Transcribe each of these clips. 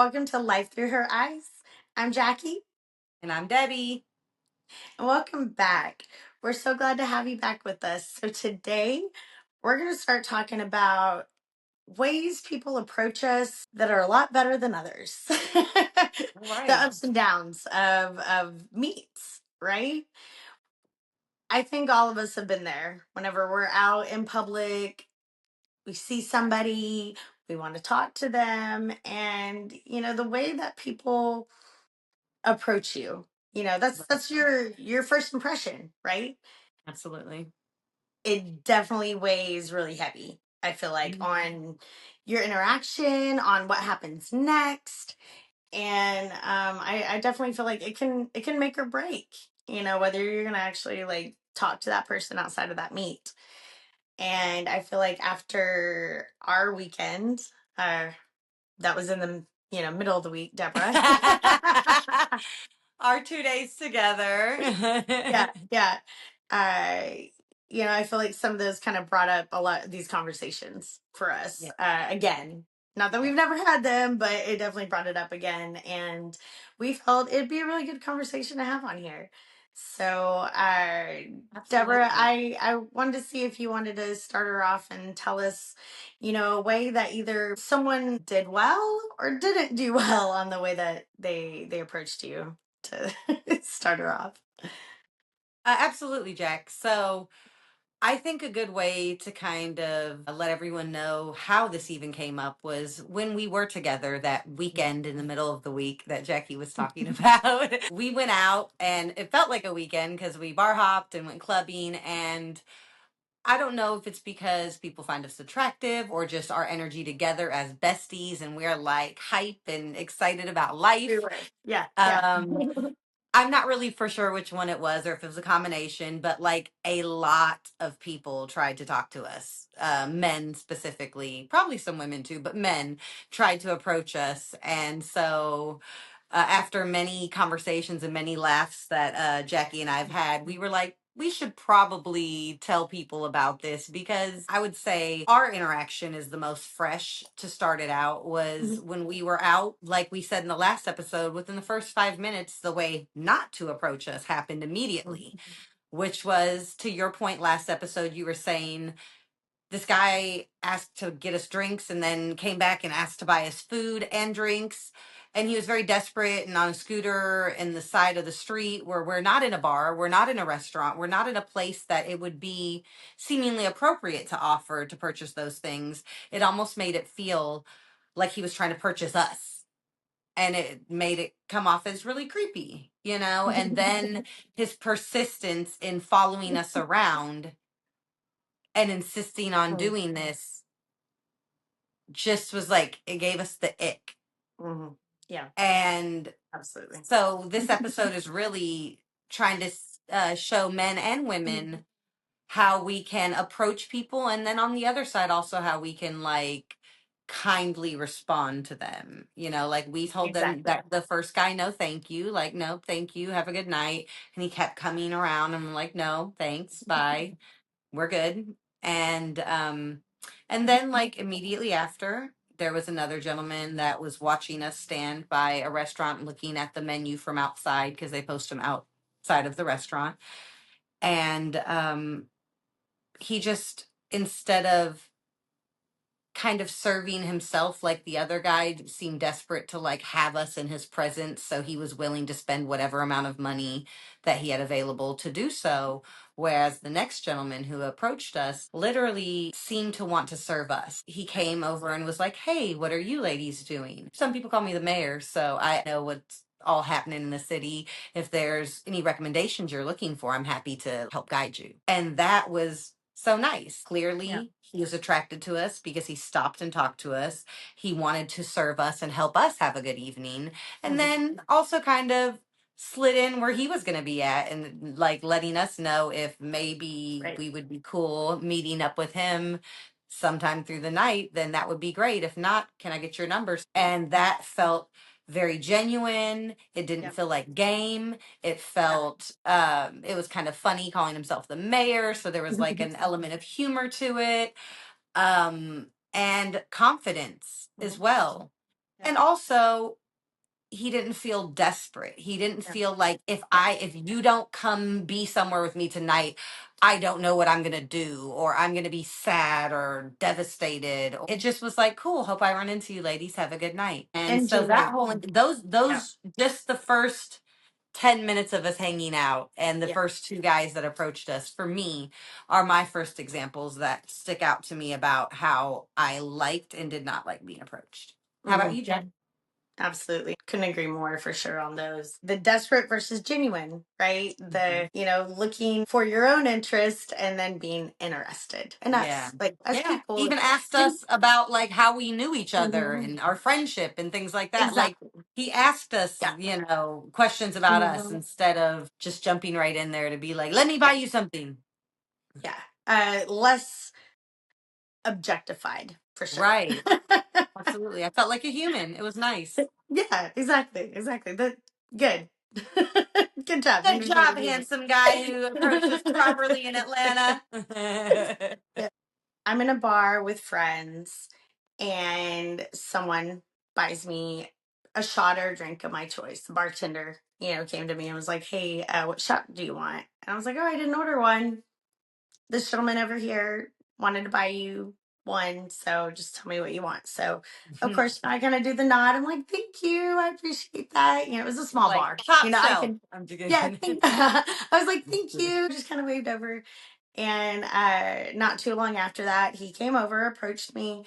welcome to Life Through Her Eyes. I'm Jackie, And I'm Debbie. and welcome back. We're so glad to have you back with us. So, today we're going to start talking about ways people approach us that are a lot better than others. The Right. ups and downs of meets, right? I think all of us have been there whenever we're out in public. We see somebody, we want to talk to them, and the way that people approach you, that's your first impression, right? Absolutely. It definitely weighs really heavy, I feel like, Mhm. on your interaction, on what happens next. And I definitely feel like it can make or break, whether you're gonna actually like talk to that person outside of that meet. And I feel like after our weekend, uh that was in the middle of the week, Deborah. Our 2 days together. Yeah, yeah. I I feel like some of those kind of brought up a lot of these conversations for us. Yeah. Again, not that Yeah. we've never had them, but it definitely brought it up again, and we felt it'd be a really good conversation to have on here. So, Deborah, Absolutely. I wanted to see if you wanted to start her off and tell us, a way that either someone did well or didn't do well on the way that they approached you to start her off. Absolutely, Jack. So I think a good way to kind of let everyone know how this even came up was when we were together that weekend in the middle of the week that Jackie was talking about. We went out and it felt like a weekend because we bar hopped and went clubbing. And I don't know if it's because people find us attractive or just our energy together as besties and we're like hype and excited about We life. were. Yeah, yeah. Um, I'm not really for sure which one it was or if it was a combination, but like a lot of people tried to talk to us, men specifically, probably some women too, but men tried to approach us. And so after many conversations and many laughs that Jackie and I have had, we were like, we should probably tell people about this because I would say our interaction is the most fresh to start it out was Mhm. when we were out, like we said in the last episode, within the first 5 minutes, the way not to approach us happened immediately, which was to your point last episode, you were saying this guy asked to get us drinks and then came back and asked to buy us food and drinks. And he was very desperate and on a scooter in the side of the street where we're not in a bar, we're not in a restaurant, we're not in a place that it would be seemingly appropriate to offer to purchase those things. It almost made it feel like he was trying to purchase us. And it made it come off as really creepy, you know? And then his persistence in following us around and insisting on Mhm. doing this just was like it gave us the ick. Mhm. Yeah, And absolutely. so this episode is really trying to show men and Mhm. women how we can approach people, and then on the other side also how we can like kindly respond to them, you know, like we told them Exactly. that the first guy, no thank you, like no thank you, have a good night, and he kept coming around and I'm like no thanks, bye, we're good. And then like immediately after there was another gentleman that was watching us stand by a restaurant looking at the menu from outside because they post them outside of the restaurant. And he just, instead of kind of serving himself like the other guy, seemed desperate to like have us in his presence, so he was willing to spend whatever amount of money that he had available to do so, whereas the next gentleman who approached us literally seemed to want to serve us. He came over and was like, hey, what are you ladies doing? Some people call me the mayor, so I know what's all happening in the city. If there's any recommendations you're looking for, I'm happy to help guide you. And that was so nice. Yeah. Clearly, he was attracted to us because he stopped and talked to us. He wanted to serve us and help us have a good evening. And Mhm. then also kind of slid in where he was going to be at and like letting us know if maybe Right. we would be cool meeting up with him sometime through the night, then that would be great. If not, can I get your numbers? And that felt very genuine. It didn't Yeah. feel like game. It Yeah. felt it was kind of funny calling himself the mayor, so there was like an element of humor to it, and confidence as Mhm. well. And also, he didn't feel desperate. He didn't Yeah. feel like Yeah. if you don't come be somewhere with me tonight, I don't know what I'm going to do, or I'm going to be sad or devastated. It just was like, cool, hope I run into you ladies. Have a good night. And And so that whole genuine. Yeah. those just the first 10 minutes of us hanging out and the Yeah. first two guys that approached us for me are my first examples that stick out to me about how I liked and did not like being approached. How about Hmm. you, Jen? Absolutely. Couldn't agree more for sure on those. The desperate versus genuine, right? Mhm. Looking for your own interest and then being interested in Yeah. us, like as Yeah. people. Even asked us about like how we knew each other Mhm. and our friendship and things like that. Like Exactly. he asked us, Yeah. questions about us Mhm. instead of just jumping right in there to be like, let me buy Yeah. you something. Yeah. Less objectified for sure. Right. Absolutely. I felt like a human. It was nice. Yeah, exactly. Exactly. That good. Good job. You Good knew how to job, do handsome guy who approached us that. properly in Atlanta. Yeah. I'm in a bar with friends and someone buys me a shot or a drink of my choice. The bartender, came to me and was like, "Hey, what shot do you want?" And I was like, "Oh, I didn't order one. This gentleman over here wanted to buy you one, so just tell me what you want." So, of course, I kind of do the nod. I'm like, "Thank you, I appreciate that." It was a small Like bar. top I shelf. can, I'm just yeah, kidding. I was like, "Thank you," just kind of waved over. And not too long after that, he came over, approached me,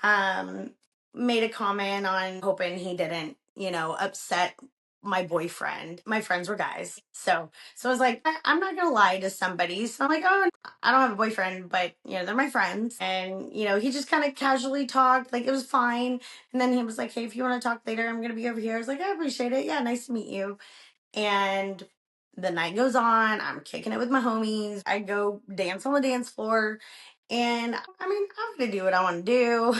um, made a comment on hoping he didn't, upset my boyfriend. My friends were guys. So I was like, I'm not gonna lie to somebody. So I'm like, "Oh, I don't have a boyfriend, but they're my friends." And he just kind of casually talked, like it was fine. And then he was like, "Hey, if you want to talk later, I'm gonna be over here." I was like, "I appreciate it. Yeah, nice to meet you." And the night goes on. I'm kicking it with my homies. I go dance on the dance floor. And I'm going to do what I want to do.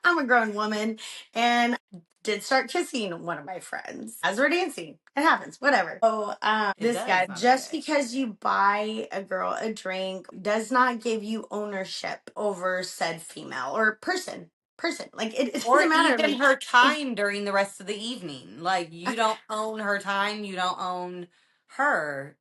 I'm a grown woman. And did start kissing one of my friends as we're dancing. It happens, whatever. So, It this guy, does, by the just way. because you buy a girl a drink does not give you ownership over said female or person. Like, it Or doesn't matter. even Like, her if, time during the rest of the evening. Like you don't own her time, you don't own her.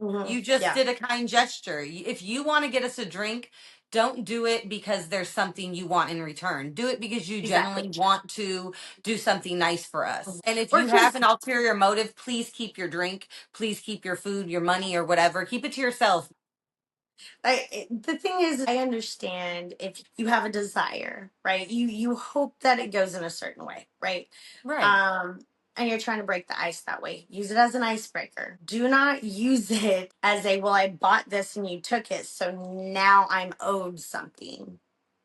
Mhm, You just yeah, did a kind gesture. If you want to get us a drink, don't do it because there's something you want in return. Do it because you exactly. genuinely want to do something nice for us. Mhm. And if Or you have because an ulterior motive, please keep your drink, please keep your food, your money, or whatever. Keep it to yourself. the thing is, I understand if you have a desire, right? You hope that it goes in a certain way, right? Right. Um, and you're trying to break the ice that way. Use it as an icebreaker. Do not use it as a, well, I bought this and you took it, so now I'm owed something.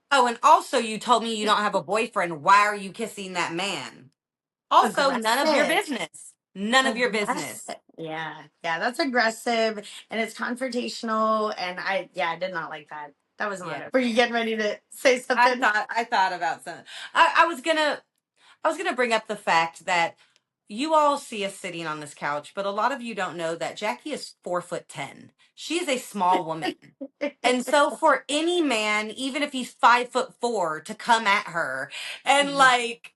Oh, and also you told me you don't have a boyfriend. Why are you kissing that man? Also, none of your Aggressive. business. None of your business. Aggressive. Yeah. Yeah. That's aggressive and it's confrontational. And I did not like that. That was not Yeah. it. Were you getting ready to say something? I thought about something. I was gonna bring up the fact that you all see us sitting on this couch, but a lot of you don't know that Jackie is 4'10". She is a small woman. And so for any man, even if he's 5'4", to come at her and Mhm. like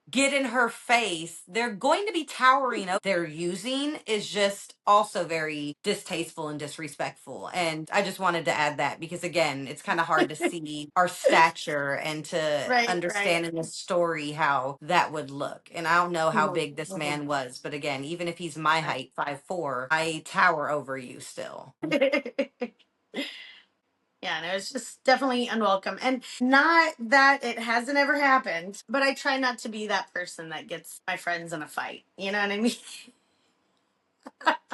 get in her face, they're going to be towering over. They're using is just also very distasteful and disrespectful. And I just wanted to add that because again, it's kind of hard to see our stature and to Right, right. understand in this story how that would look. And I don't know how Mhm, big this mhm. man was, but again, even if he's my Right. height, 5'4", I tower over you still. Yeah, no, it's just definitely unwelcome. And not that it hasn't ever happened, but I try not to be that person that gets my friends in a fight. You know what I mean?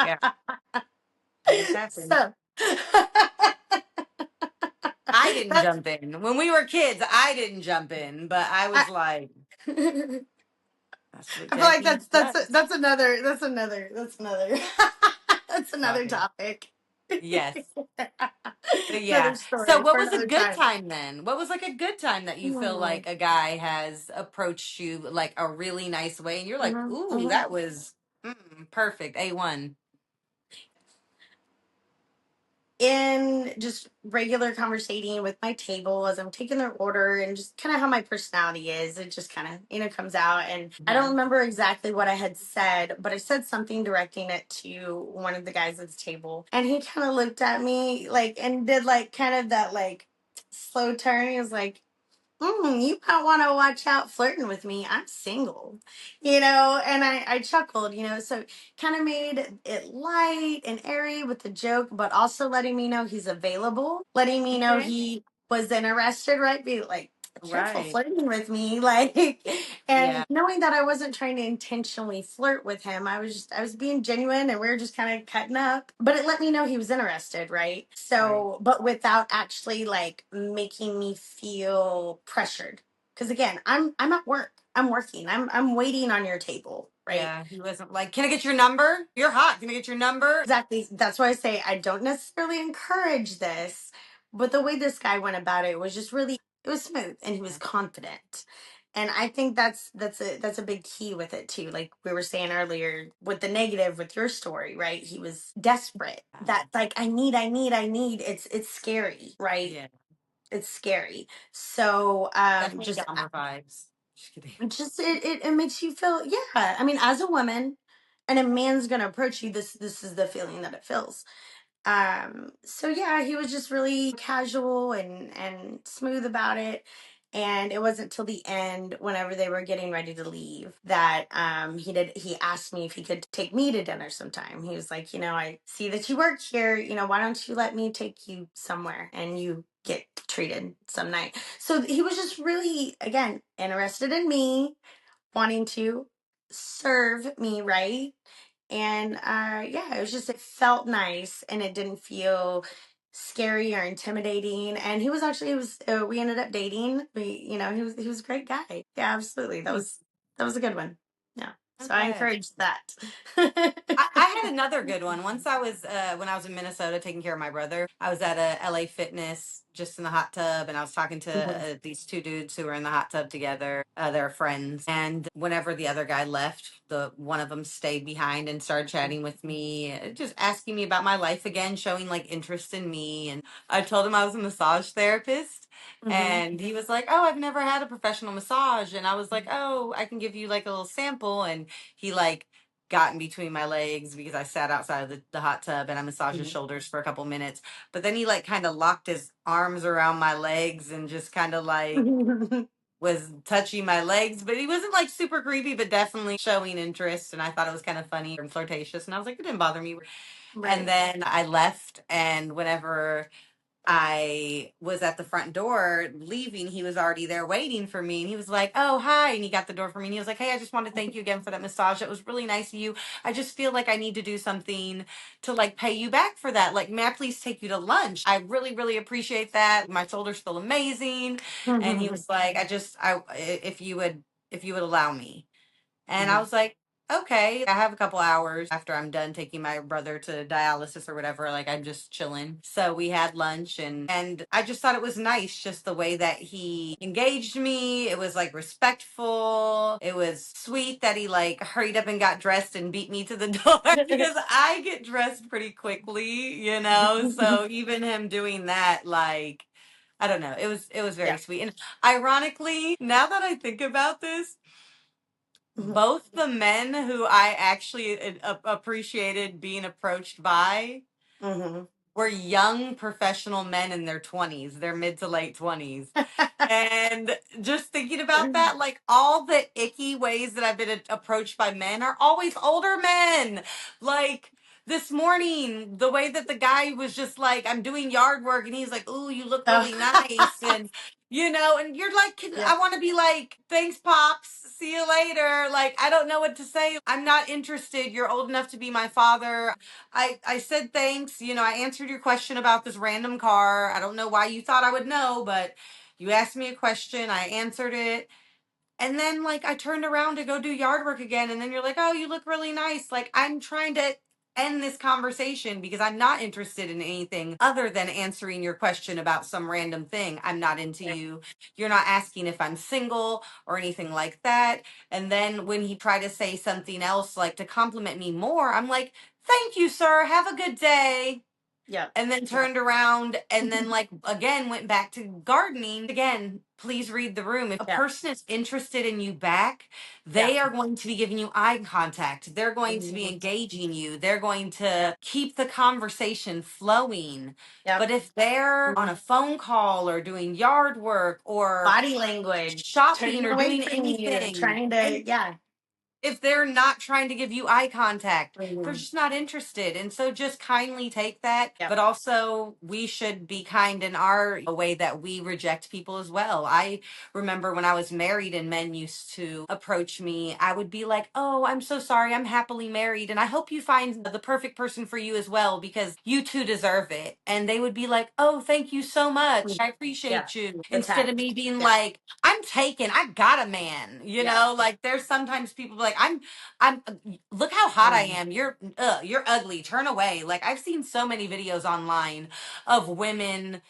Yeah, it has happened. So I didn't that's jump in. When we were kids, I didn't jump in, but I I, was like, I that's what feel like Jackie does. that's another that's another Shocking. topic. Yes. But yeah. Another So story what for was a another good time. time then? What was like a good time that you feel Mhm, like a guy has approached you like a really nice way and you're like, mhm, "Ooh, mhm. that was perfect. A1." in just regular conversating with my table as I'm taking their order, and just kind of how my personality is. It just kind of, comes out. And I don't remember exactly what I had said, but I said something directing it to one of the guys at the table. And he kind of looked at me like and did like kind of that like slow turn. He was like, you might want to watch out flirting with me. I'm single, and I chuckled, so kind of made it light and airy with the joke, but also letting me know he's available, letting me know Okay. he was interested, right? Be like, careful Right. flirting with me, like, Yeah. and knowing that I wasn't trying to intentionally flirt with him. I was being genuine, and we were just kind of cutting up, but it let me know he was interested, right? Right. So, but without actually like making me feel pressured. Because again, I'm at work. I'm working. I'm waiting on your table, right? Yeah. He wasn't like, can I get your number? You're hot. Can I get your number? Exactly. That's why I say I don't necessarily encourage this, but the way this guy went about it was just really, it was smooth and he was Yeah. confident. And I think that's a big key with it too. Like we were saying earlier with the negative with your story, right? He was desperate. That like I need. It's scary, right? Yeah. It's scary. So Definitely Dahmer vibes. Just kidding. just it makes you feel, yeah. I mean, as a woman and a man's gonna approach you, this is the feeling that it feels. So yeah, he was just really casual and smooth about it. And it wasn't till the end, whenever they were getting ready to leave, that he asked me if he could take me to dinner sometime. He was like, I see that you work here, why don't you let me take you somewhere and you get treated some night. So he was just really, again, interested in me, wanting to serve me right. And yeah, it was just, it felt nice and it didn't feel scary or intimidating. And he was actually, we ended up dating. He was a great guy. Yeah, absolutely. That was a good one. Yeah. So I Okay. encouraged that. I had another good one. Once I was when I was in Minnesota taking care of my brother. I was at a LA Fitness just in the hot tub, and I was talking to Mhm. these two dudes who were in the hot tub together. They're friends, and whenever the other guy left, the one of them stayed behind and started chatting with me, just asking me about my life again, showing like interest in me. And I told him I was a massage therapist. Mhm. And he was like, "Oh, I've never had a professional massage." And I was like, "Oh, I can give you like a little sample." And he like got in between my legs because I sat outside of the hot tub and I massaged his shoulders for a couple minutes. But then he like kind of locked his arms around my legs and just kind of like Mhm. was touching my legs. But he wasn't like super creepy, but definitely showing interest. And I thought it was kind of funny and flirtatious. And I was like, it didn't bother me. And Right. then I left. And whenever I was at the front door leaving, he was already there waiting for me. And he was like, "Oh, hi." And he got the door for me. And he was like, "Hey, I just want to thank you again for that massage. It was really nice of you. I just feel like I need to do something to like pay you back for that. Like, may I please take you to lunch? I really, really appreciate that. My shoulders feel amazing." And he was like, if you would allow me. And I Mhm. was like, okay, I have a couple hours after I'm done taking my brother to dialysis or whatever. Like I'm just chilling. So we had lunch and I just thought it was nice just the way that he engaged me. It was like respectful. It was sweet that he like hurried up and got dressed and beat me to the door because I get dressed pretty quickly, you know. So even him doing that, like I don't know. It was very Yeah. sweet. And ironically, now that I think about this, Mhm. both the men who I actually appreciated being approached by Mhm. were young professional men in their 20s, their mid to late 20s. And just thinking about that, like all the icky ways that I've been approached by men are always older men. Like this morning, the way that the guy was just like, I'm doing yard work, and he's like, "Ooh, you look really nice." Oh. And and you're like, Yeah. I want to be like, "Thanks, Pops. See you later." Like, I don't know what to say. I'm not interested. You're old enough to be my father. I said thanks. I answered your question about this random car. I don't know why you thought I would know, but you asked me a question. I answered it. And then, like, I turned around to go do yard work again. And then you're like, "Oh, you look really nice." Like, I'm trying to end this conversation because I'm not interested in anything other than answering your question about some random thing. I'm not into Yeah. you. You're not asking if I'm single or anything like that. And then when he tried to say something else, like to compliment me more, I'm like, "Thank you, sir. Have a good day." Yep. and then turned around and then like again went back to gardening again. Please read the room. If a Yeah. person is interested in you back, Yeah. they are going to be giving you eye contact, they're going to be Mhm. engaging you, they're going Yeah. to keep the conversation flowing. Yep. But if they're on a phone call or doing yard work or Body language, shopping turning or away doing from you, anything, trying and to, yeah. if they're not trying to give you eye contact, they're Mhm. just not interested. And so just kindly take that. Yep. But also, we should be kind in our way that we reject people as well. I remember when I was married and men used to approach me, I would be like, oh, I'm so sorry. I'm happily married. And I hope you find the perfect person for you as well because you two deserve it. And they would be like, oh, thank you so much. Mm. I Yeah. appreciate you. Instead of Attack. me being Yeah. like, I'm taken. I got a man. You Yeah. know, like there's sometimes people be like, I'm. Look how hot I Mhm. am. You're ugly. Turn away. Like I've seen so many videos online of women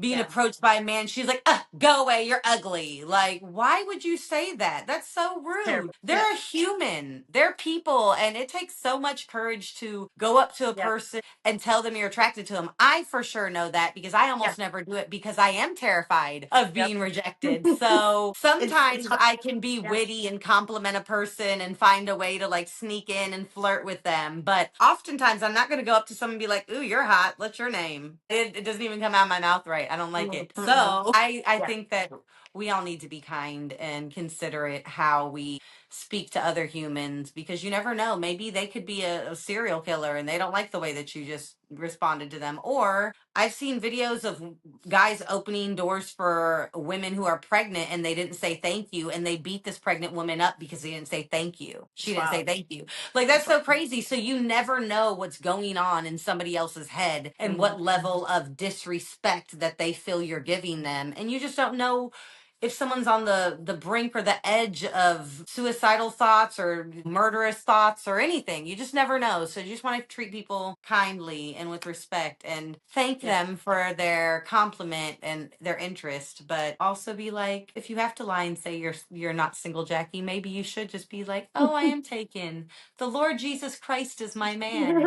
being Yeah. approached by a man. She's like, go away. You're ugly. Like, why would you say that? That's so rude. Terrible. Yeah. They're a human. They're people. And it takes so much courage to go up to a Yeah. person and tell them you're attracted to them. I for sure know that because I Yeah. almost never do it because I am terrified of Yep. being rejected. So It's sometimes hard. I can be Yeah. witty and compliment a person and find a way to like sneak in and flirt with them. But oftentimes I'm not going to go up to someone and be like, ooh, you're hot. What's your name? It doesn't even come out of my mouth right. I don't like Mhm. it. Mhm. So I Yeah. think that we all need to be kind and considerate how we speak to other humans because you never know. Maybe they could be a serial killer and they don't like the way that you just responded to them. Or I've seen videos of guys opening doors for women who are pregnant and they didn't say thank you and they beat this pregnant woman up because they didn't say thank you. She It's didn't say wild. thank you. Like that's It's so wild. crazy. So you never know what's going on in somebody else's head and Mhm. what level of disrespect that they feel you're giving them. And you just don't know if someone's on the brink or the edge of suicidal thoughts or murderous thoughts or anything. You just never know. So you just want to treat people kindly and with respect and thank Yeah. them for their compliment and their interest, but also be like, if you have to lie and say you're not single, Jackie, maybe you should just be like, oh, I am taken. The Lord Jesus Christ is my man.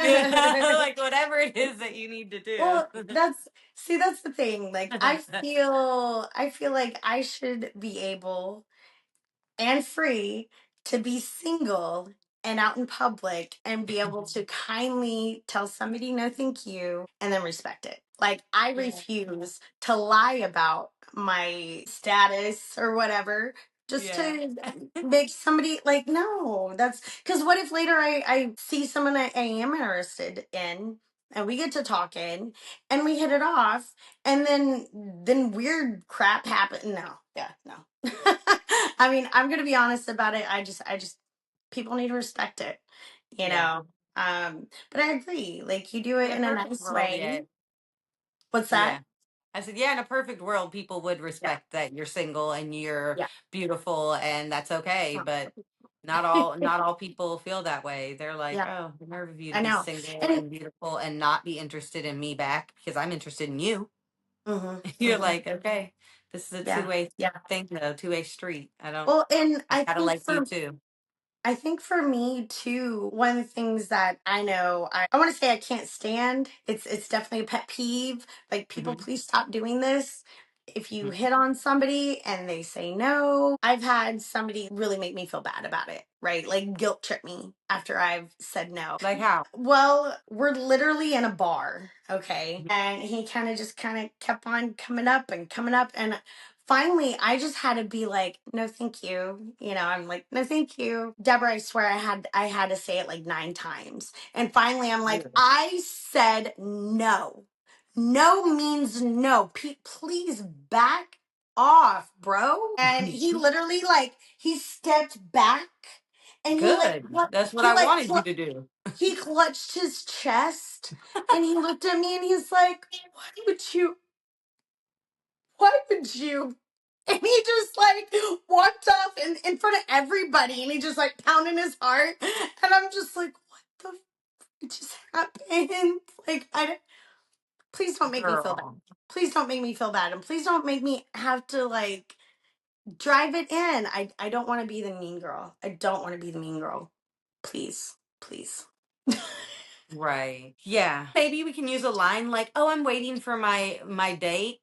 Yeah, like whatever it is that you need to do. Well, that's the thing. Like I feel like I should be able and free to be single and out in public and be able to kindly tell somebody no thank you and then respect it. Like I Yeah. refuse to lie about my status or whatever just Yeah. to make somebody like no, that's because what if later I see someone I am interested in and we get to talking and we hit it off and then weird crap happen. No, yeah, no. I mean, I'm gonna be honest about it. I just people need to respect it, you Yeah. know. But I agree. Like you do In it a in a perfect nice world, way. yeah. What's that? Yeah. I said, yeah, in a perfect world, people would Yeah, respect that you're single and you're yeah. beautiful and that's okay. But not all people feel that way. They're like, Yeah, oh, the nerve of you to I be know. single And and beautiful and not be interested in me back because I'm interested in you. hmm You're hmm like, okay, this is a yeah, two-way yeah. thing though, two-way street. Well, and I gotta like you too. I think for me too, one of the things that I know I want to say I can't stand, it's definitely a pet peeve. Like people Hmm. please stop doing this. If you hit on somebody and they say no, I've had somebody really make me feel bad about it, right? Like guilt trip me after I've said no. Like how? Well, we're literally in a bar, okay? And he kind of kept on coming up and finally I just had to be like, no thank you. You know, I'm like, no thank you. Deborah, I swear I had to say it like 9 times. And finally I'm like, Really? I said no. No means no. Please back off, bro. And he literally like he stepped back and Good. That's what he I like wanted you to do. he clutched his chest and he looked at me and he's like, would you why would you? And he just like walked off in front of everybody and he just like pounding his heart. And I'm just like, what the just happened? Like, please don't make me feel bad. Girl. Please don't make me feel bad. And please don't make me have to like drive it in. I don't want to be the mean girl. I don't want to be the mean girl. Please, please. Right. Yeah. Maybe we can use a line like, "Oh, I'm waiting for my date."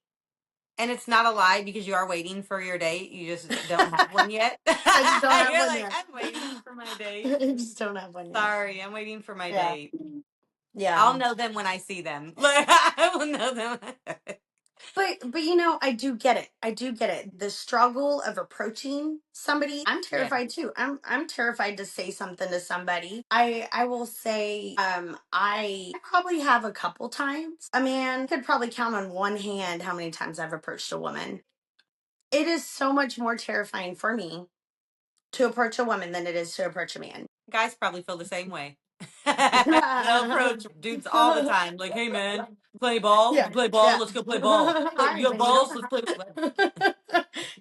And it's not a lie because you are waiting for your date. You just don't have one yet. I just don't have You're one like, yet. "I'm waiting for my date. I just don't have one yet. Sorry, I'm waiting for my Yeah. date." Yeah. I'll know them when I see them. Like I will know them. But you know, I do get it. I do get it. The struggle of approaching somebody. I'm Yeah. terrified too. I'm terrified to say something to somebody. I will say I probably have a couple times. A man could probably count on one hand how many times I've approached a woman. It is so much more terrifying for me to approach a woman than it is to approach a man. Guys probably feel the same way. They'll approach dudes all the time, like, "Hey man, play ball? You Yeah, play ball? yeah. Let's go play ball. All Play, right, you have man. Girls balls? Let's are play."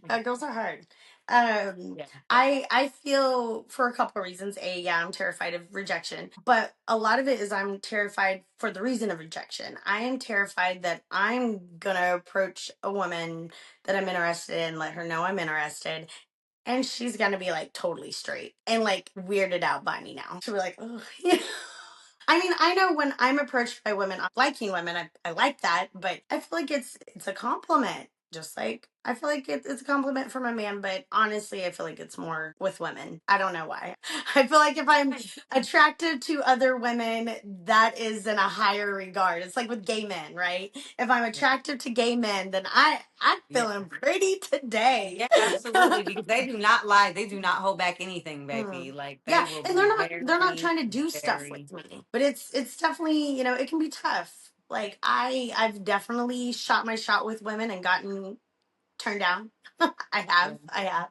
hard. Girls are hard. Yeah. I feel for a couple of reasons. A, yeah, I'm terrified of rejection, but a lot of it is I'm terrified for the reason of rejection. I am terrified that I'm gonna approach a woman that I'm interested in, let her know I'm interested, and she's gonna be like totally straight and like weirded out by me now. She'll be like, oh, yeah. I mean, I know when I'm approached by women, I'm liking women, I like that, but I feel like it's a compliment. Just like I feel like it's a compliment from a man, but honestly, I feel like it's more with women. I don't know why. I feel like if I'm attracted to other women, that is in a higher regard. It's like with gay men, right? If I'm Yeah. attracted to gay men, then I'm Yeah. feeling pretty today. Yeah, absolutely. Because they do not lie. They do not hold back anything, baby. Mm. Like they Yeah, will and be they're not very, trying to do stuff very. with me. But it's definitely, you know, it can be tough. Like I've definitely shot my shot with women and gotten turned down. I Yeah. have. I have.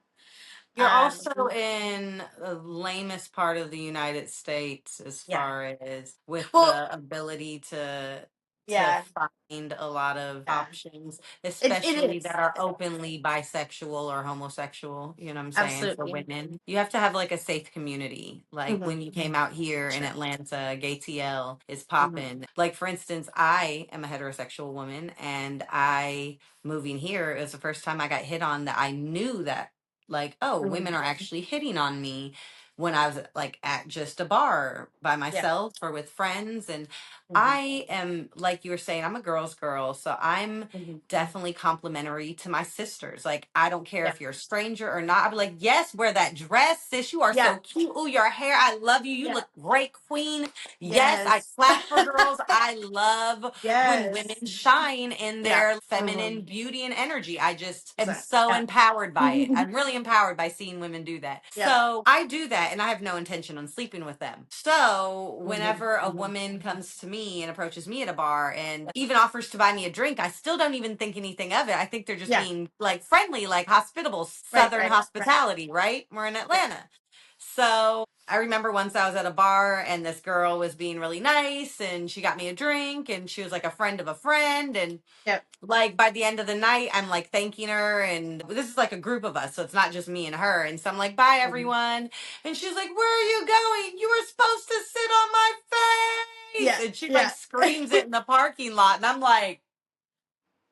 You're also Um in the lamest part of the United States as yeah. far as with Well, the ability to yeah. find a lot of Yeah. options, It especially that is. are openly bisexual or homosexual. You know what I'm saying? For Absolutely. women, you have to have like a safe community. Like Hmm. when you came out here in Sure. Atlanta, Gay TL is Hmm. popping. Like for instance, I am a heterosexual woman, and I moving here is the first time I got hit on that I knew that like, oh, Hmm. women are actually hitting on me when I was like at just a bar by Yeah. myself or with friends. And Hmm. I am, like you were saying, I'm a girl's girl. So I'm Hmm. definitely complimentary to my sisters. Like, I don't care Yeah. if you're a stranger or not. I'll be like, yes, wear that dress, sis. You are Yeah. so cute. Oh, your hair. I love you. You Yeah. look great, queen. Yes, I Yes. clap for girls. I love when Yes. women shine in Yeah. their Hmm. feminine beauty and energy. I just am So, so yeah. empowered by it. I'm really empowered by seeing women do that. Yeah. So I do that and I have no intention on sleeping with them. So Hmm. whenever a woman comes to me and approaches me at a bar and even offers to buy me a drink, I still don't even think anything of it. I think they're just Yeah. being like friendly, like hospitable, Right. Southern Right. Right. hospitality, right? We're in Yeah. Atlanta. So I remember once I was at a bar and this girl was being really nice and she got me a drink and she was like a friend of a friend. And Yep. like by the end of the night, I'm like thanking her. And this is like a group of us. So it's not just me and her. And so I'm like, bye, Mhm. everyone. And she's like, where are you going? You were supposed to sit on my face. Yeah. And she like Yeah. screams it in the parking lot. And I'm like,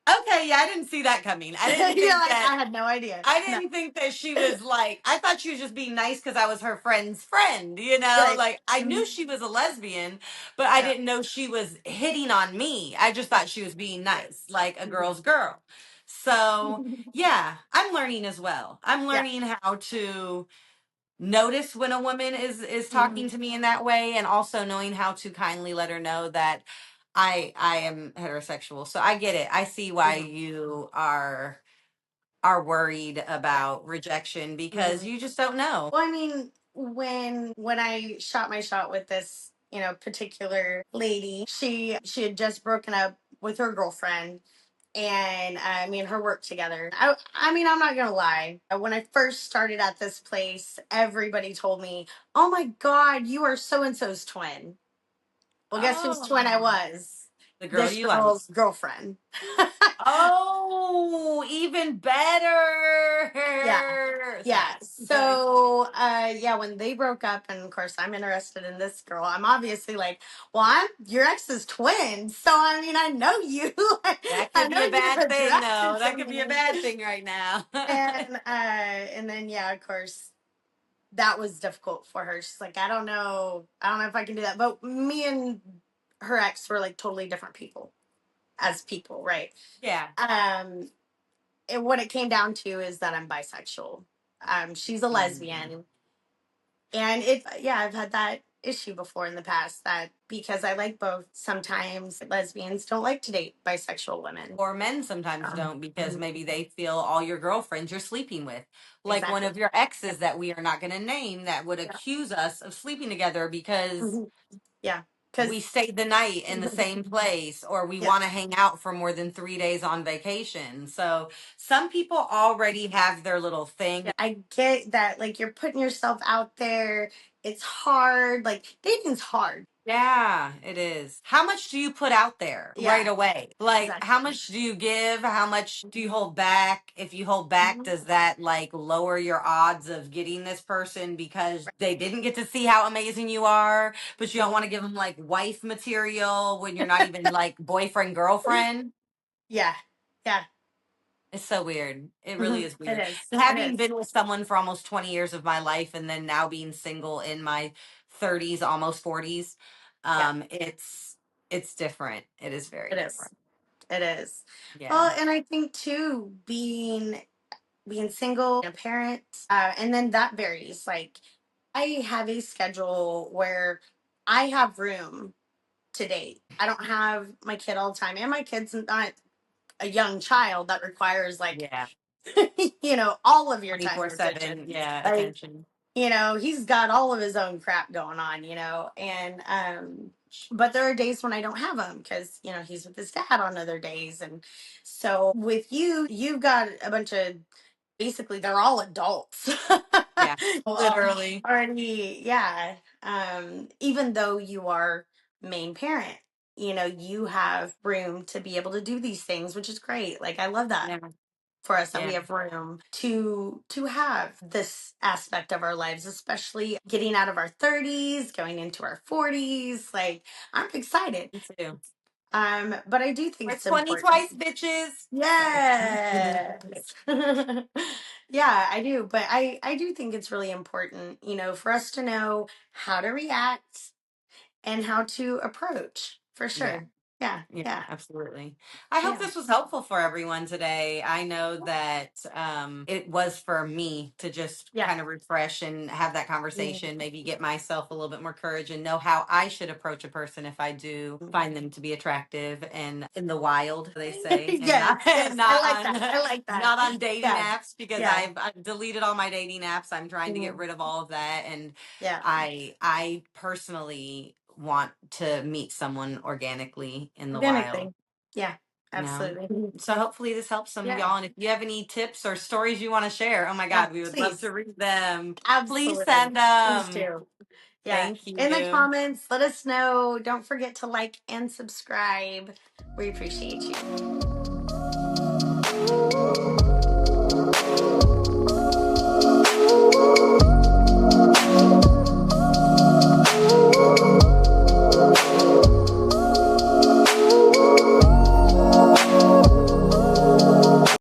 okay, yeah, I didn't see that coming. I didn't You're think like, that I had no idea. I No. didn't think that she was like, I thought she was just being nice because I was her friend's friend, you know? Right. Like, I knew Mhm. she was a lesbian, but I Yeah. didn't know she was hitting on me. I just thought she was being Right. nice, like a Mhm. girl's girl. So, yeah, I'm learning as well. I'm Yeah. learning how to notice when a woman is talking Mhm. to me in that way and also knowing how to kindly let her know that I am heterosexual. So I get it. I see why Mhm. you are worried Yeah. about rejection because Mhm. you just don't know. Well, I mean, when I shot my shot with this, you know, particular lady, she had just broken up with her girlfriend, and me and her worked together. I mean, I'm not gonna lie. When I first started at this place, everybody told me, "Oh my God, you are so and so's twin." Well, guess whose twin I Oh, was? the girl This you like. girl's girlfriend. Oh, even better. Yeah. Yeah. Sorry. So, yeah, when they broke up, and of course I'm interested in this girl, I'm obviously like, well, I'm your ex's twin. So, I mean, I know you. That I could know be a you're bad thing, though. attracted to That could be a me. bad thing right now. And then, yeah, of course, that was difficult for her. She's like, I don't know if I can do that. But me and her ex were like totally different people as people, right? Yeah. Um, and what it came down to is that I'm bisexual. She's a Mhm. lesbian, and it, yeah, I've had that issue before in the past that because I like both, sometimes lesbians don't like to date bisexual women. Or men sometimes don't because Mhm. maybe they feel all your girlfriends you're sleeping with. Like one Exactly. of your Yeah. exes that we are not going to name that would Yeah. accuse us of sleeping together because Mhm. Yeah. we Because, stayed the night in the same place or we yeah. want to hang out for more than 3 days on vacation. So some people already have their little thing. Yeah, I get that. Like, you're putting yourself out there. It's hard. Like, dating's hard. Yeah, it is. How much do you put out there right Yeah, away? Like, how exactly. much do you give? How much do you hold back? If you hold back, Mhm. does that like lower your odds of getting this person because they didn't get to see how amazing you are, but you don't want to give them like wife material when you're not even like boyfriend, girlfriend? Yeah. Yeah. It's so weird. It really Mhm. is It weird. is. It Having is. been with someone for almost 20 years of my life and then now being single in my 30s, almost 40s, Yeah. it's different. It is very It is. different. It is. Yeah. Well, and I think too, being single, a parent, and then that varies. Like, I have a schedule where I have room to date. I don't have my kid all the time, and my kid's not a young child that requires like Yeah. all of your time and attention. 24/7, yeah, Like, attention. he's got all of his own crap going on, and but there are days when I don't have him because he's with his dad on other days. And so with you, you've got a bunch of, basically they're all adults. Yeah. Well, Literally. already, yeah. Even though you are main parent, you have room to be able to do these things, which is great. Like, I love that Yeah. for us, that we Yeah. have room to have this aspect of our lives, especially getting out of our 30s, going into our 40s. Like, I'm excited. Me too. But I do think We're it's 20 important. twice, bitches. Sorry. Yes. Yeah, I do. But I do think it's really important, for us to know how to react and how to approach, for Yeah. sure. Yeah, Yeah, yeah, absolutely. I hope yeah. this was helpful for everyone today. I know that it was for me to just Yeah. kind of refresh and have that Mm. conversation, maybe get myself a little bit more courage and know how I should approach a person if I do find them to be attractive and in the wild, they say, and Yes, not yes. I not like that. on I like that. not on dating Yeah, apps because yeah. I've deleted all my dating apps. I'm trying to get Mhm. rid of all of that and Yeah. I personally want to meet someone organically in the wild. Organically. Yeah, Yeah. absolutely. So hopefully this helps some of Yeah, y'all. And if you have any tips or stories you want to share, oh my yeah. God, we would love to Please. read them. Please Absolutely. send Please them. do. Yeah. Thank In the you. comments, let us know. Don't forget to like and subscribe. We appreciate you.